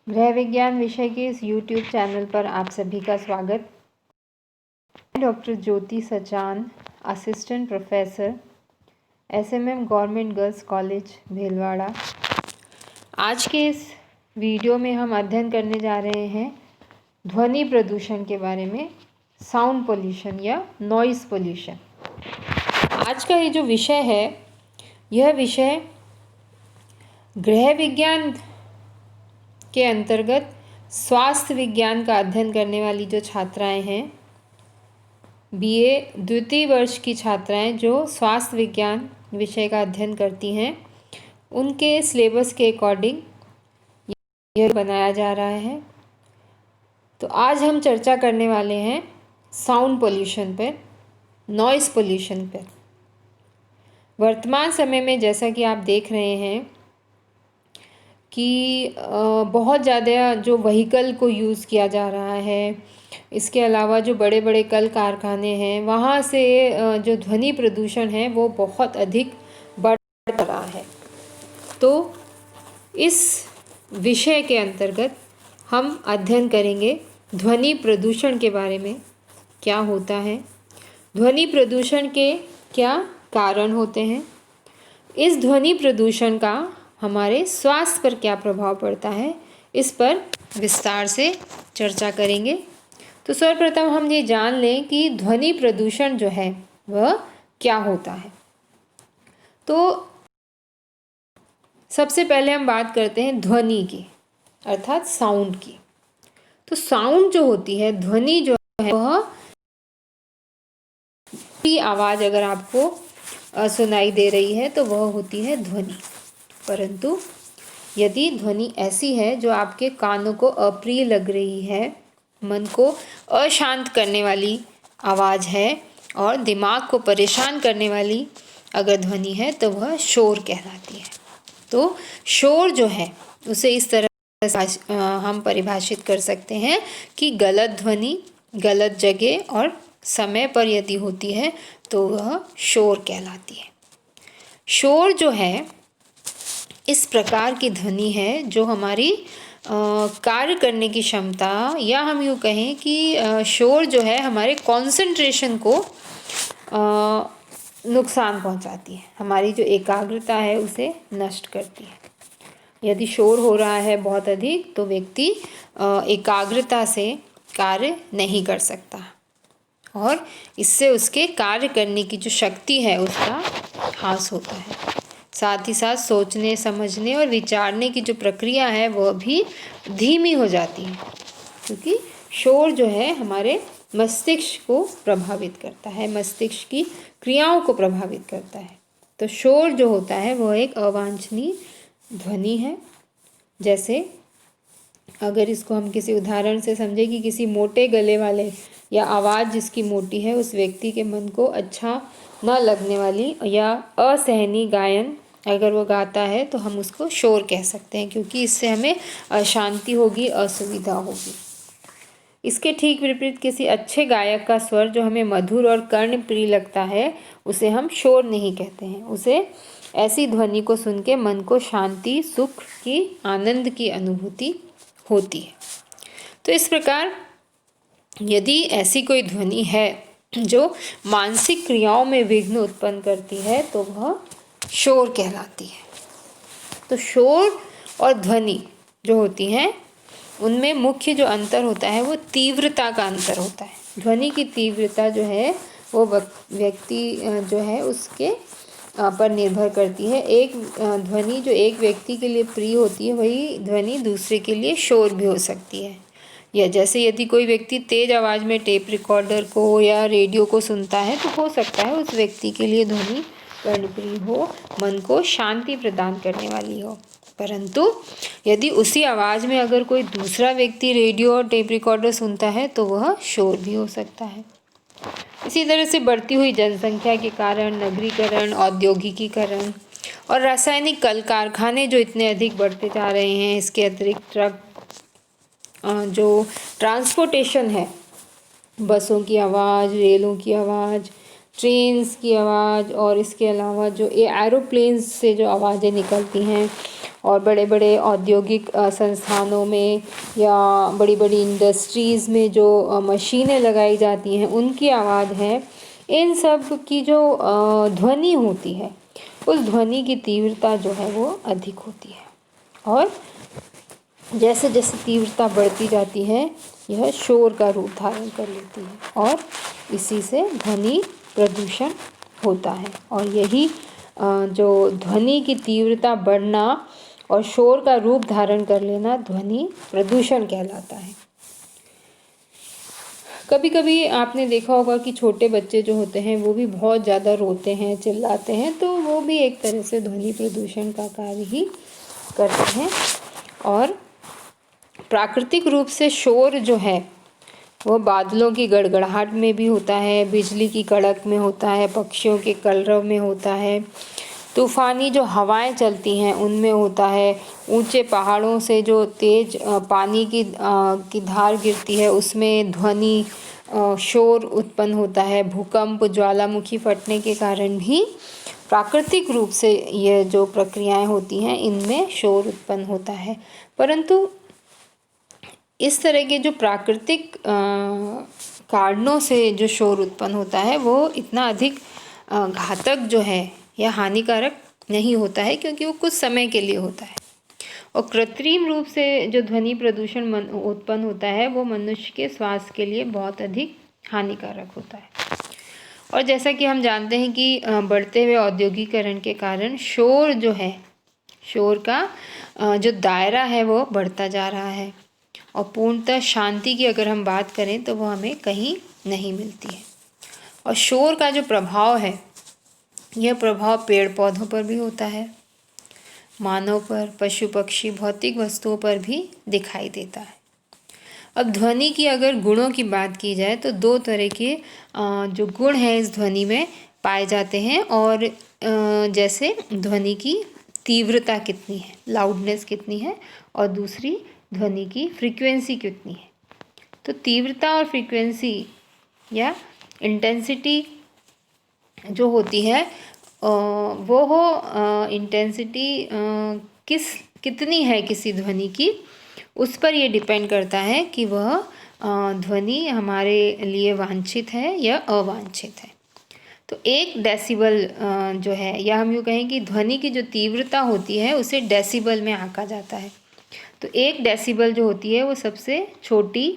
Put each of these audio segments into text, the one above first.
गृह विज्ञान विषय के इस YouTube चैनल पर आप सभी का स्वागत। Doctor Jyoti Sachan, assistant professor, SMM government girls college Bhilwara. आज के इस वीडियो में हम अध्ययन करने जा रहे हैं ध्वनि प्रदूषण के बारे में, साउंड पोल्यूशन या नॉइस पोल्यूशन। आज का ये जो विषय है, यह विषय गृह विज्ञान के अंतर्गत स्वास्थ्य विज्ञान का अध्ययन करने वाली जो छात्राएं हैं, BA द्वितीय वर्ष की छात्राएं जो स्वास्थ्य विज्ञान विषय का अध्ययन करती हैं, उनके सिलेबस के अकॉर्डिंग यह बनाया जा रहा है। तो आज हम चर्चा करने वाले हैं साउंड पोल्यूशन पर, नॉइस पोल्यूशन पर। वर्तमान समय में जैसा कि आप देख रहे हैं कि बहुत ज़्यादा जो व्हीकल को यूज़ किया जा रहा है, इसके अलावा जो बड़े बड़े कल कारखाने हैं, वहाँ से जो ध्वनि प्रदूषण है वो बहुत अधिक बढ़ रहा है। तो इस विषय के अंतर्गत हम अध्ययन करेंगे ध्वनि प्रदूषण के बारे में, क्या होता है, ध्वनि प्रदूषण के क्या कारण होते हैं, इस ध्वनि प्रदूषण का हमारे स्वास्थ्य पर क्या प्रभाव पड़ता है, इस पर विस्तार से चर्चा करेंगे। तो सर्वप्रथम हम ये जान लें कि ध्वनि प्रदूषण जो है वह क्या होता है। तो सबसे पहले हम बात करते हैं ध्वनि की, अर्थात साउंड की। तो साउंड जो होती है, ध्वनि जो है, वह की आवाज़ अगर आपको सुनाई दे रही है तो वह होती है ध्वनि। परंतु यदि ध्वनि ऐसी है जो आपके कानों को अप्रिय लग रही है, मन को अशांत करने वाली आवाज़ है और दिमाग को परेशान करने वाली अगर ध्वनि है तो वह शोर कहलाती है। तो शोर जो है उसे इस तरह से हम परिभाषित कर सकते हैं कि गलत ध्वनि गलत जगह और समय पर यदि होती है तो वह शोर कहलाती है। शोर जो है इस प्रकार की ध्वनि है जो हमारी कार्य करने की क्षमता, या हम यूँ कहें कि शोर जो है हमारे कंसंट्रेशन को नुकसान पहुंचाती है, हमारी जो एकाग्रता है उसे नष्ट करती है। यदि शोर हो रहा है बहुत अधिक तो व्यक्ति एकाग्रता से कार्य नहीं कर सकता और इससे उसके कार्य करने की जो शक्ति है उसका ह्रास होता है। साथ ही साथ सोचने, समझने और विचारने की जो प्रक्रिया है वह भी धीमी हो जाती है, क्योंकि शोर जो है हमारे मस्तिष्क को प्रभावित करता है, मस्तिष्क की क्रियाओं को प्रभावित करता है। तो शोर जो होता है वह एक अवांछनीय ध्वनि है। जैसे अगर इसको हम किसी उदाहरण से समझें कि किसी मोटे गले वाले या आवाज़ जिसकी मोटी है उस व्यक्ति के मन को अच्छा न लगने वाली या असहनीय गायन अगर वो गाता है तो हम उसको शोर कह सकते हैं, क्योंकि इससे हमें अशांति होगी, असुविधा होगी। इसके ठीक विपरीत किसी अच्छे गायक का स्वर जो हमें मधुर और कर्णप्रिय लगता है उसे हम शोर नहीं कहते हैं। उसे ऐसी ध्वनि को सुन के मन को शांति, सुख की, आनंद की अनुभूति होती है। तो इस प्रकार यदि ऐसी कोई ध्वनि है जो मानसिक क्रियाओं में विघ्न उत्पन्न करती है तो वह शोर कहलाती है। तो शोर और ध्वनि जो होती हैं उनमें मुख्य जो अंतर होता है वो तीव्रता का अंतर होता है। ध्वनि की तीव्रता जो है वो व्यक्ति जो है उसके पर निर्भर करती है। एक ध्वनि जो एक व्यक्ति के लिए प्रिय होती है वही ध्वनि दूसरे के लिए शोर भी हो सकती है। या जैसे यदि कोई व्यक्ति तेज़ आवाज़ में टेप रिकॉर्डर को या रेडियो को सुनता है तो हो सकता है उस व्यक्ति के लिए ध्वनि कर्णप्रिय हो, मन को शांति प्रदान करने वाली हो। परंतु यदि उसी आवाज़ में अगर कोई दूसरा व्यक्ति रेडियो और टेप रिकॉर्डर सुनता है तो वह शोर भी हो सकता है। इसी तरह से बढ़ती हुई जनसंख्या के कारण नगरीकरण, औद्योगिकीकरण और रासायनिक कल कारखाने जो इतने अधिक बढ़ते जा रहे हैं, इसके अतिरिक्त ट्रक जो ट्रांसपोर्टेशन है, बसों की आवाज़, रेलों की आवाज़, ट्रेन्स की आवाज़ और इसके अलावा जो एरोप्लेन्स से जो आवाज़ें निकलती हैं और बड़े बड़े औद्योगिक संस्थानों में या बड़ी बड़ी इंडस्ट्रीज़ में जो मशीनें लगाई जाती हैं उनकी आवाज़ है, इन सब की जो ध्वनि होती है उस ध्वनि की तीव्रता जो है वो अधिक होती है। और जैसे जैसे तीव्रता बढ़ती जाती है यह शोर का रूप धारण कर लेती है और इसी से ध्वनि प्रदूषण होता है। और यही जो ध्वनि की तीव्रता बढ़ना और शोर का रूप धारण कर लेना ध्वनि प्रदूषण कहलाता है। कभी कभी आपने देखा होगा कि छोटे बच्चे जो होते हैं वो भी बहुत ज़्यादा रोते हैं, चिल्लाते हैं, तो वो भी एक तरह से ध्वनि प्रदूषण का कार्य ही करते हैं। और प्राकृतिक रूप से शोर जो है वो बादलों की गड़गड़ाहट में भी होता है, बिजली की कड़क में होता है, पक्षियों के कलरव में होता है, तूफ़ानी जो हवाएं चलती हैं उनमें होता है, ऊंचे पहाड़ों से जो तेज पानी की धार गिरती है उसमें ध्वनि शोर उत्पन्न होता है। भूकंप, ज्वालामुखी फटने के कारण भी प्राकृतिक रूप से ये जो प्रक्रियाएं होती हैं इनमें शोर उत्पन्न होता है। परंतु इस तरह के जो प्राकृतिक कारणों से जो शोर उत्पन्न होता है वो इतना अधिक घातक जो है या हानिकारक नहीं होता है, क्योंकि वो कुछ समय के लिए होता है। और कृत्रिम रूप से जो ध्वनि प्रदूषण उत्पन्न होता है वो मनुष्य के स्वास्थ्य के लिए बहुत अधिक हानिकारक होता है। और जैसा कि हम जानते हैं कि बढ़ते हुए औद्योगिकरण के कारण शोर जो है, शोर का जो दायरा है वो बढ़ता जा रहा है और पूर्णतः शांति की अगर हम बात करें तो वो हमें कहीं नहीं मिलती है। और शोर का जो प्रभाव है यह प्रभाव पेड़ पौधों पर भी होता है, मानव पर, पशु पक्षी, भौतिक वस्तुओं पर भी दिखाई देता है। अब ध्वनि की अगर गुणों की बात की जाए तो दो तरह के जो गुण हैं इस ध्वनि में पाए जाते हैं। और जैसे ध्वनि की तीव्रता कितनी है, लाउडनेस कितनी है, और दूसरी ध्वनि की फ्रीक्वेंसी कितनी है। तो तीव्रता और फ्रीक्वेंसी या इंटेंसिटी जो होती है वो इंटेंसिटी कितनी है किसी ध्वनि की, उस पर ये डिपेंड करता है कि वह ध्वनि हमारे लिए वांछित है या अवांछित है। तो 1 डेसिबल जो है, या हम यूँ कहें कि ध्वनि की जो तीव्रता होती है उसे डेसिबल में आंका जाता है। तो 1 डेसिबल जो होती है वो सबसे छोटी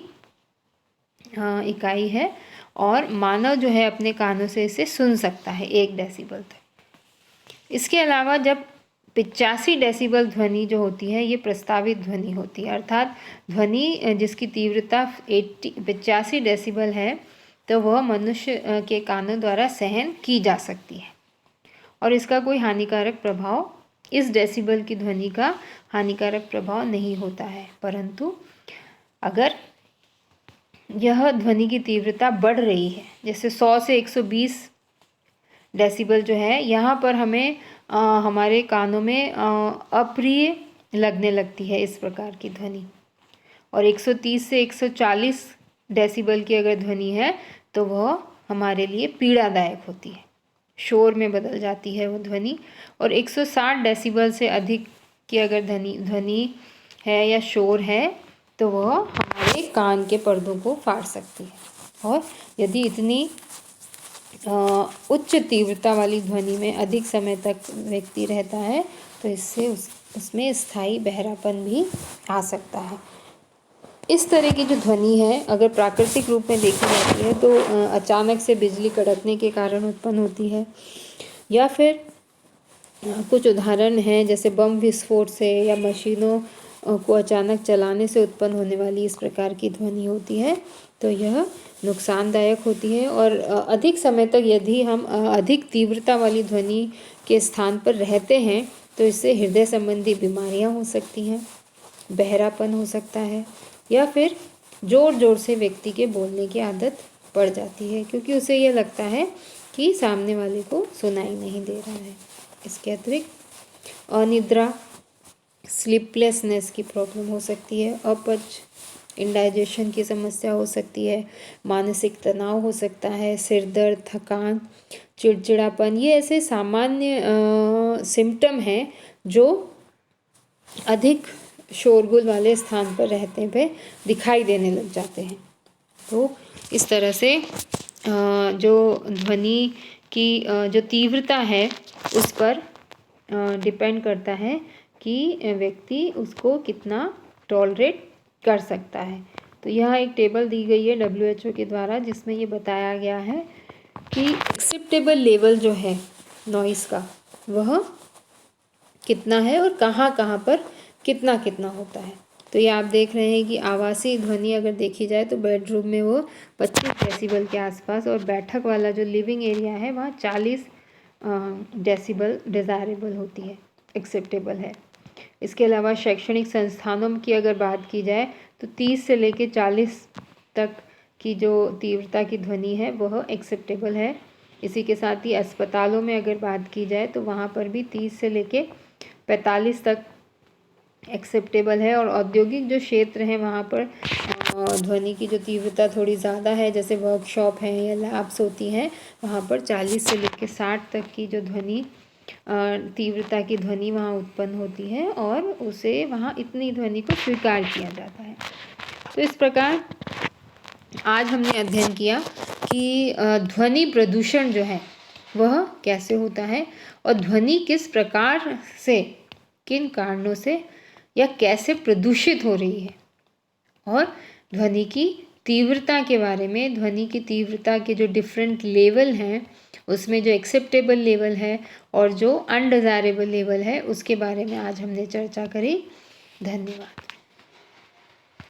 इकाई है और मानव जो है अपने कानों से इसे सुन सकता है 1 डेसिबल तक। इसके अलावा जब 85 डेसिबल ध्वनि जो होती है ये प्रस्तावित ध्वनि होती है, अर्थात ध्वनि जिसकी तीव्रता 85 डेसिबल है तो वह मनुष्य के कानों द्वारा सहन की जा सकती है और इसका कोई हानिकारक प्रभाव, इस डेसिबल की ध्वनि का हानिकारक प्रभाव नहीं होता है। परंतु अगर यह ध्वनि की तीव्रता बढ़ रही है, जैसे 100 से 120 डेसिबल जो है, यहाँ पर हमें हमारे कानों में अप्रिय लगने लगती है इस प्रकार की ध्वनि। और 130 से 140 डेसिबल की अगर ध्वनि है तो वह हमारे लिए पीड़ादायक होती है, शोर में बदल जाती है वो ध्वनि। और 160 डेसिबल से अधिक की अगर ध्वनि है या शोर है तो वह हमारे कान के पर्दों को फाड़ सकती है। और यदि इतनी उच्च तीव्रता वाली ध्वनि में अधिक समय तक व्यक्ति रहता है तो इससे उसमें स्थायी बहरापन भी आ सकता है। इस तरह की जो ध्वनि है अगर प्राकृतिक रूप में देखी जाती है तो अचानक से बिजली कड़कने के कारण उत्पन्न होती है, या फिर कुछ उदाहरण हैं जैसे बम विस्फोट से या मशीनों को अचानक चलाने से उत्पन्न होने वाली इस प्रकार की ध्वनि होती है तो यह नुकसानदायक होती है। और अधिक समय तक यदि हम अधिक तीव्रता वाली ध्वनि के स्थान पर रहते हैं तो इससे हृदय संबंधी बीमारियां हो सकती हैं, बहरापन हो सकता है, या फिर ज़ोर ज़ोर से व्यक्ति के बोलने की आदत पड़ जाती है क्योंकि उसे यह लगता है कि सामने वाले को सुनाई नहीं दे रहा है। इसके अतिरिक्त अनिद्रा, स्लीपलेसनेस की प्रॉब्लम हो सकती है, अपच, इंडाइजेशन की समस्या हो सकती है, मानसिक तनाव हो सकता है, सिर दर्द, थकान, चिड़चिड़ापन, ये ऐसे सामान्य सिम्टम हैं जो अधिक शोरगुल वाले स्थान पर रहते हुए दिखाई देने लग जाते हैं। तो इस तरह से जो ध्वनि की जो तीव्रता है उस पर डिपेंड करता है कि व्यक्ति उसको कितना टॉलरेट कर सकता है। तो यह एक टेबल दी गई है WHO के द्वारा, जिसमें ये बताया गया है कि एक्सेप्टेबल लेवल जो है नॉइस का वह कितना है और कहाँ कहाँ पर कितना कितना होता है। तो ये आप देख रहे हैं कि आवासीय ध्वनि अगर देखी जाए तो बेडरूम में वो 25 डेसिबल के आसपास, और बैठक वाला जो लिविंग एरिया है वहाँ 40 डेसिबल डिज़ायरेबल होती है, एक्सेप्टेबल है। इसके अलावा शैक्षणिक संस्थानों की अगर बात की जाए तो 30 से लेकर 40 तक की जो तीव्रता की ध्वनि है वह एक्सेप्टेबल है। इसी के साथ ही अस्पतालों में अगर बात की जाए तो वहाँ पर भी 30 से लेके 45 तक एक्सेप्टेबल है। और औद्योगिक जो क्षेत्र हैं वहाँ पर ध्वनि की जो तीव्रता थोड़ी ज़्यादा है, जैसे वर्कशॉप हैं या लैब्स होती हैं, वहाँ पर 40 से लेकर 60 तक की जो ध्वनि तीव्रता की ध्वनि वहाँ उत्पन्न होती है और उसे वहाँ इतनी ध्वनि को स्वीकार किया जाता है। तो इस प्रकार आज हमने अध्ययन किया कि ध्वनि प्रदूषण जो है वह कैसे होता है और ध्वनि किस प्रकार से, किन कारणों से या कैसे प्रदूषित हो रही है, और ध्वनि की तीव्रता के बारे में, ध्वनि की तीव्रता के जो डिफरेंट लेवल हैं उसमें जो एक्सेप्टेबल लेवल है और जो अनडिज़ायरेबल लेवल है उसके बारे में आज हमने चर्चा करी। धन्यवाद।